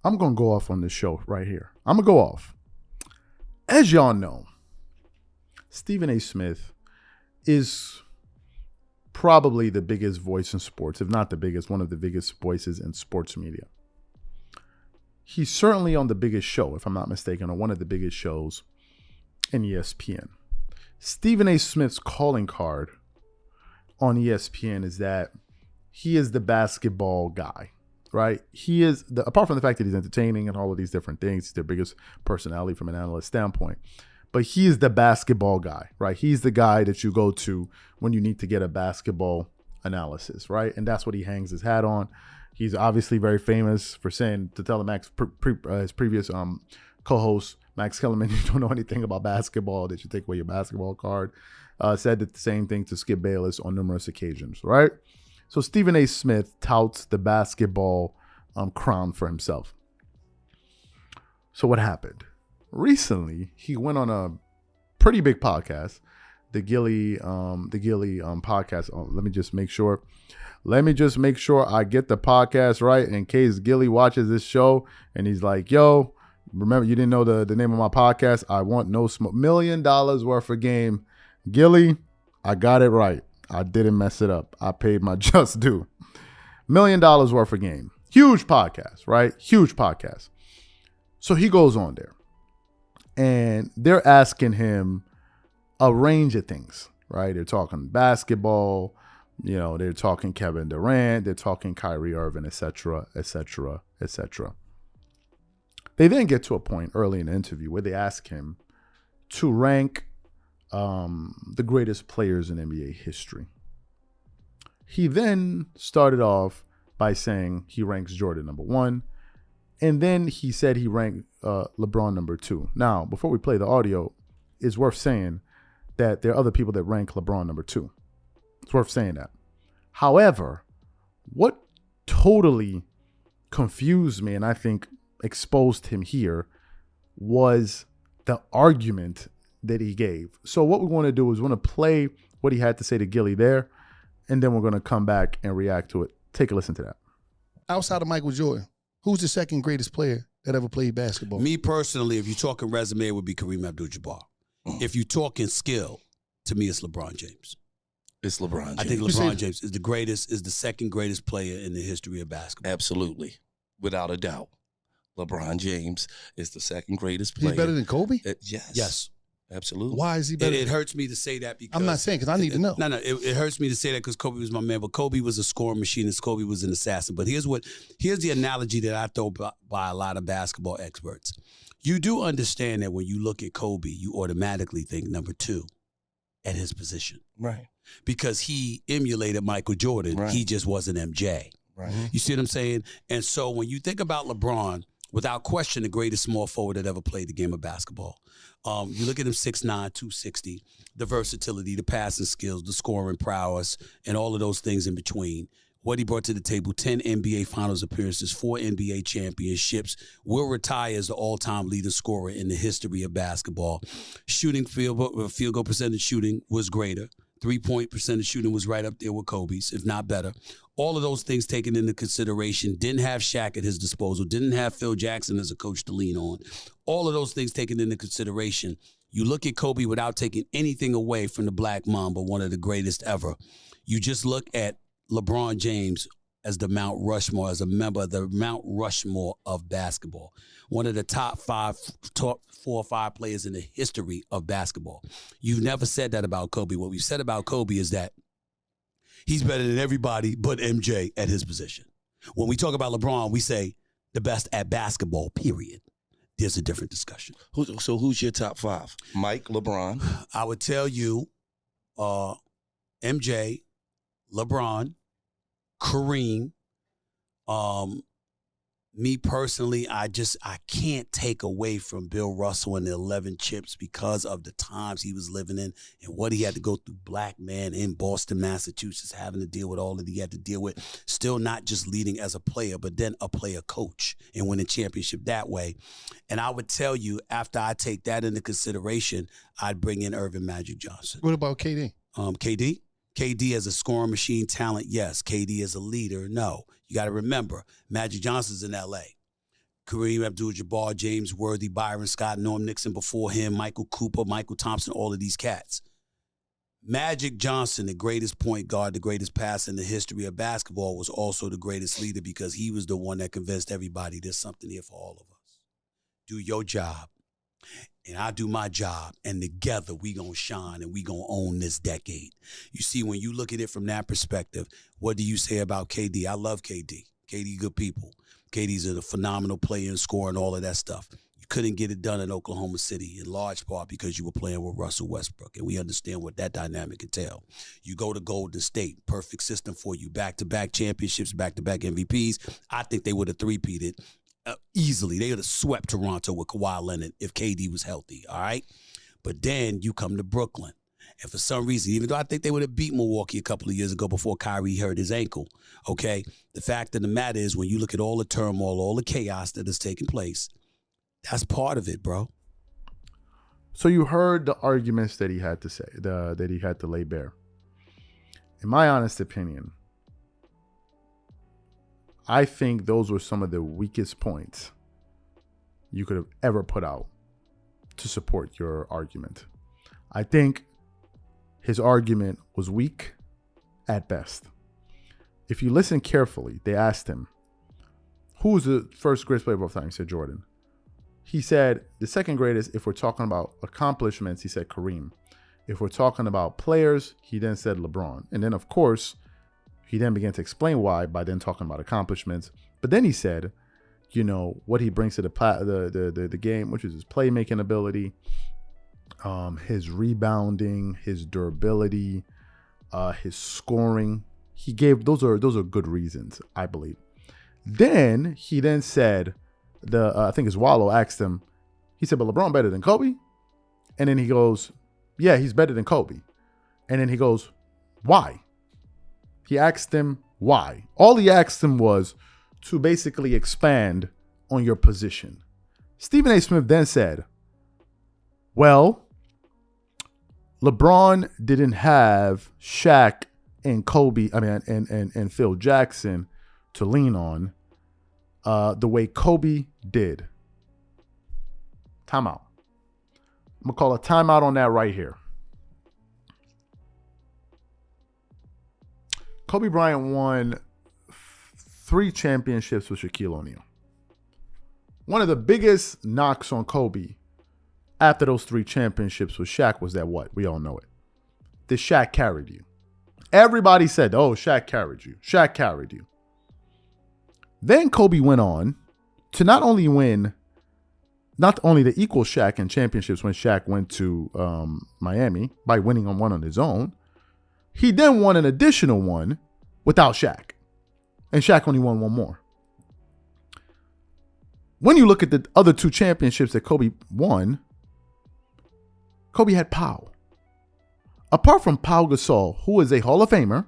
I'm going to go off on this show right here. I'm going to go off. As y'all know, Stephen A. Smith is probably the biggest voice in sports, if not the biggest, one of the biggest voices in sports media. He's certainly on the biggest show, if I'm not mistaken, or one of the biggest shows in ESPN. Stephen A. Smith's calling card on ESPN is that he is the basketball guy, right? He is, apart from the fact that he's entertaining and all of these different things, he's their biggest personality from an analyst standpoint. But he is the basketball guy, right? He's the guy that you go to when you need to get a basketball analysis, right? And that's what he hangs his hat on. He's obviously very famous for saying to tell his previous co-host, Max Kellerman, you don't know anything about basketball, that you take away your basketball card. Said the same thing to Skip Bayless on numerous occasions, right? So Stephen A. Smith touts the basketball crown for himself. So what happened? Recently, he went on a pretty big podcast, the Gilly podcast. Oh, let me just make sure I get the podcast right in case Gilly watches this show and he's like, yo, remember you didn't know the name of my podcast? I want no smoke. $1 million worth of game. Gilly, I got it right. I didn't mess it up. I paid my just due. $1 million worth of game. Huge podcast, right? Huge podcast. So he goes on there. And they're asking him a range of things, right? They're talking basketball, they're talking Kevin Durant, they're talking Kyrie Irving, et cetera, et cetera, et cetera. They then get to a point early in the interview where they ask him to rank the greatest players in NBA history. He then started off by saying he ranks Jordan number 1. And then he said he ranked LeBron number 2. Now, before we play the audio, it's worth saying that there are other people that rank LeBron number 2. It's worth saying that. However, what totally confused me and I think exposed him here was the argument that he gave. So what we want to do is we're going to play what he had to say to Gilly there, and then we're going to come back and react to it. Take a listen to that. Outside of Michael Jordan, who's the second greatest player that ever played basketball? Me personally, if you're talking resume, it would be Kareem Abdul-Jabbar. If you're talking skill, to me, it's LeBron James. It's LeBron James. I think LeBron James is the second greatest player in the history of basketball. Absolutely. Without a doubt. LeBron James is the second greatest player. He's better than Kobe? Yes. Absolutely. Why is he better? It hurts me to say that because... I'm not saying because I need to know. No, it hurts me to say that because Kobe was my man, but Kobe was a scoring machine and Kobe was an assassin. But here's the analogy that I throw by a lot of basketball experts. You do understand that when you look at Kobe, you automatically think number 2 at his position. Right. Because he emulated Michael Jordan. Right. He just wasn't MJ. Right. You see what I'm saying? And so when you think about LeBron, without question, the greatest small forward that ever played the game of basketball. You look at him 6'9", 260, the versatility, the passing skills, the scoring prowess, and all of those things in between. What he brought to the table, 10 NBA Finals appearances, 4 NBA championships, will retire as the all-time leading scorer in the history of basketball. Shooting, field goal percentage shooting was greater. 3-point percentage shooting was right up there with Kobe's, if not better. All of those things taken into consideration, didn't have Shaq at his disposal, didn't have Phil Jackson as a coach to lean on. All of those things taken into consideration, you look at Kobe without taking anything away from the Black Mamba, one of the greatest ever. You just look at LeBron James as the Mount Rushmore, as a member of the Mount Rushmore of basketball. One of the top 4 or 5 players in the history of basketball. You've never said that about Kobe. What we've said about Kobe is that he's better than everybody but MJ at his position. When we talk about LeBron, we say the best at basketball, period. There's a different discussion. So who's your top 5? Mike, LeBron? I would tell you MJ, LeBron, Kareem. Me personally, I can't take away from Bill Russell and the 11 chips because of the times he was living in and what he had to go through, black man in Boston, Massachusetts, having to deal with all that he had to deal with, still not just leading as a player, but then a player coach and win a championship that way. And I would tell you, after I take that into consideration, I'd bring in Irvin Magic Johnson. What about KD? KD as a scoring machine talent, yes. KD as a leader, no. You got to remember, Magic Johnson's in L.A. Kareem Abdul-Jabbar, James Worthy, Byron Scott, Norm Nixon before him, Michael Cooper, Michael Thompson, all of these cats. Magic Johnson, the greatest point guard, the greatest passer in the history of basketball, was also the greatest leader because he was the one that convinced everybody there's something here for all of us. Do your job, and I do my job, and together we gonna shine and we gonna own this decade. You see, when you look at it from that perspective, what do you say about KD? I love KD. KD, good people. KD's a phenomenal player and scorer and all of that stuff. You couldn't get it done in Oklahoma City in large part because you were playing with Russell Westbrook, and we understand what that dynamic entails. You go to Golden State, perfect system for you, back-to-back championships, back-to-back MVPs. I think they would have three-peated easily. They would have swept Toronto with Kawhi Leonard if KD was healthy, all right? But then you come to Brooklyn, and for some reason, even though I think they would have beat Milwaukee a couple of years ago before Kyrie hurt his ankle, okay, the fact of the matter is when you look at all the turmoil, all the chaos that is taking place, that's part of it, bro. So you heard the arguments that he had to say, that he had to lay bare. In my honest opinion, I think those were some of the weakest points you could have ever put out to support your argument. I think his argument was weak at best. If you listen carefully, they asked him, who's the first greatest player of all time? He said Jordan. He said the second greatest, if we're talking about accomplishments, he said Kareem. If we're talking about players, he then said LeBron. And then, of course, he then began to explain why by then talking about accomplishments. But then he said, you know, what he brings to the game, which is his playmaking ability, his rebounding, his durability, his scoring. He gave those are good reasons, I believe. Then he then said, I think his Wallow asked him, he said, but LeBron better than Kobe? And then he goes, yeah, he's better than Kobe. And then he goes, why? He asked him why. All he asked him was to basically expand on your position. Stephen A. Smith then said, well, LeBron didn't have Shaq and Kobe, and Phil Jackson to lean on the way Kobe did. Timeout. I'm going to call a timeout on that right here. Kobe Bryant won 3 championships with Shaquille O'Neal. One of the biggest knocks on Kobe after those 3 championships with Shaq was that what? We all know it. That Shaq carried you. Everybody said, oh, Shaq carried you. Shaq carried you. Then Kobe went on to not only to equal Shaq in championships when Shaq went to Miami by winning on one on his own, he then won an additional one without Shaq. And Shaq only won one more. When you look at the other 2 championships that Kobe won, Kobe had Pau. Apart from Pau Gasol, who is a Hall of Famer,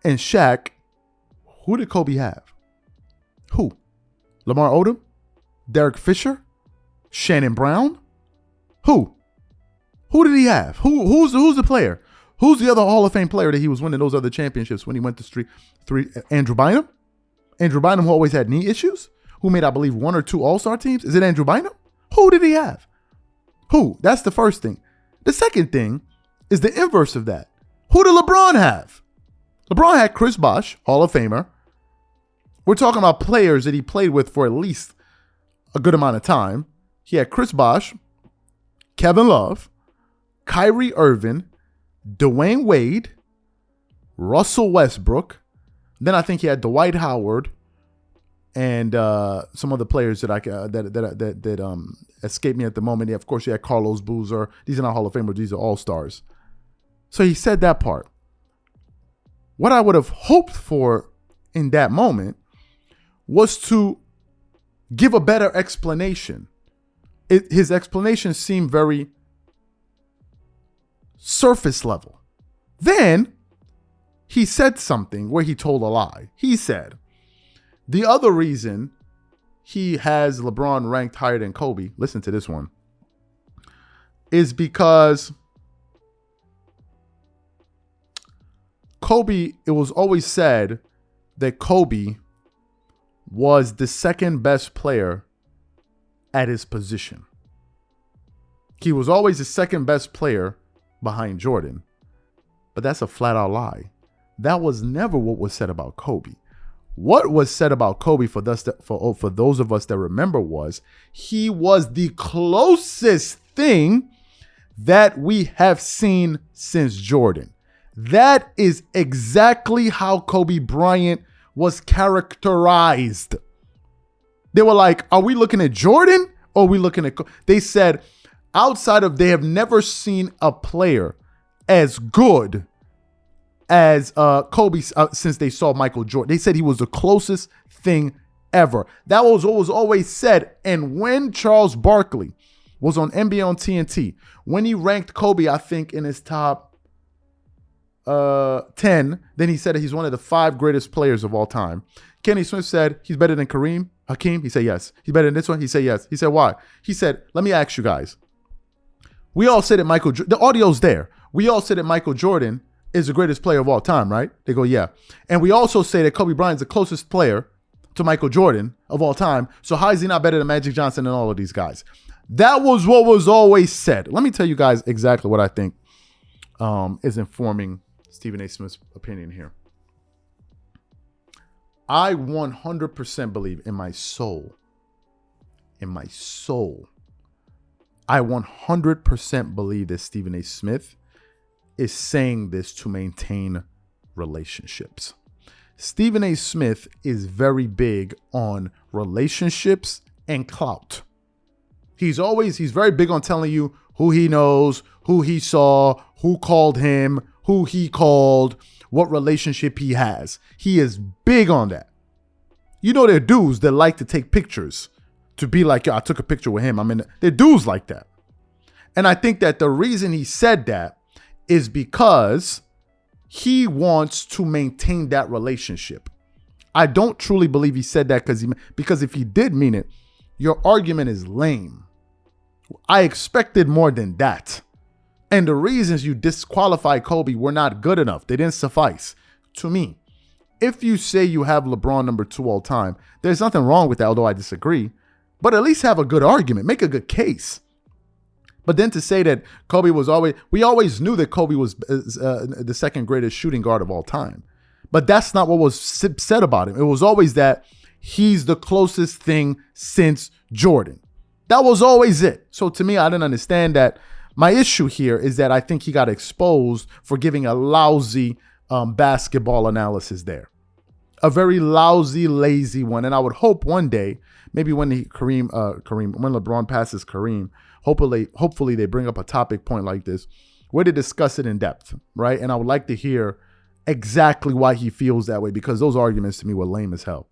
and Shaq, who did Kobe have? Who? Lamar Odom? Derek Fisher? Shannon Brown? Who? Who did he have? Who's the player? Who's the other Hall of Fame player that he was winning those other championships when he went to three? Andrew Bynum? Andrew Bynum, who always had knee issues? Who made, I believe, 1 or 2 All-Star teams? Is it Andrew Bynum? Who did he have? Who? That's the first thing. The second thing is the inverse of that. Who did LeBron have? LeBron had Chris Bosh, Hall of Famer. We're talking about players that he played with for at least a good amount of time. He had Chris Bosh, Kevin Love, Kyrie Irving, Dwayne Wade, Russell Westbrook. Then I think he had Dwight Howard and some other players that escape me at the moment. Yeah, of course, he had Carlos Boozer. These are not Hall of Famers. These are all-stars. So he said that part. What I would have hoped for in that moment was to give a better explanation. His explanation seemed very surface level. Then he said something where he told a lie. He said, the other reason he has LeBron ranked higher than Kobe, listen to this one, is because Kobe, it was always said that Kobe was the second best player at his position. He was always the second best player behind Jordan. But that's a flat out lie. That was never what was said about Kobe. What was said about Kobe for those of us that remember was he was the closest thing that we have seen since Jordan. That is exactly how Kobe Bryant was characterized. They were like, are we looking at Jordan or are we looking at Kobe? They said they have never seen a player as good as Kobe since they saw Michael Jordan. They said he was the closest thing ever. That was what was always said. And when Charles Barkley was on NBA on TNT, when he ranked Kobe, I think in his top 10, then he said that he's one of the 5 greatest players of all time. Kenny Smith said he's better than Kareem Hakeem. He said yes. He's better than this one. He said yes. He said why? He said, let me ask you guys. We all said that the audio's there. We all said that Michael Jordan is the greatest player of all time, right? They go, yeah. And we also say that Kobe Bryant's the closest player to Michael Jordan of all time. So how is he not better than Magic Johnson and all of these guys? That was what was always said. Let me tell you guys exactly what I think is informing Stephen A. Smith's opinion here. I 100% believe in my soul, I 100% believe that Stephen A. Smith is saying this to maintain relationships. Stephen A. Smith is very big on relationships and clout. He's very big on telling you who he knows, who he saw, who called him, who he called, what relationship he has. He is big on that. You know, there are dudes that like to take pictures to be like, yo, I took a picture with him. They're dudes like that. And I think that the reason he said that is because he wants to maintain that relationship. I don't truly believe he said that because if he did mean it, your argument is lame. I expected more than that. And the reasons you disqualified Kobe were not good enough. They didn't suffice to me. If you say you have LeBron number 2 all time, there's nothing wrong with that, although I disagree. But at least have a good argument. Make a good case. But then to say that Kobe we always knew that Kobe was the second greatest shooting guard of all time. But that's not what was said about him. It was always that he's the closest thing since Jordan. That was always it. So to me, I didn't understand that. My issue here is that I think he got exposed for giving a lousy basketball analysis there. A very lousy, lazy one. And I would hope one day, maybe when when LeBron passes Kareem, hopefully they bring up a topic point like this where they discuss it in depth, right? And I would like to hear exactly why he feels that way, because those arguments to me were lame as hell.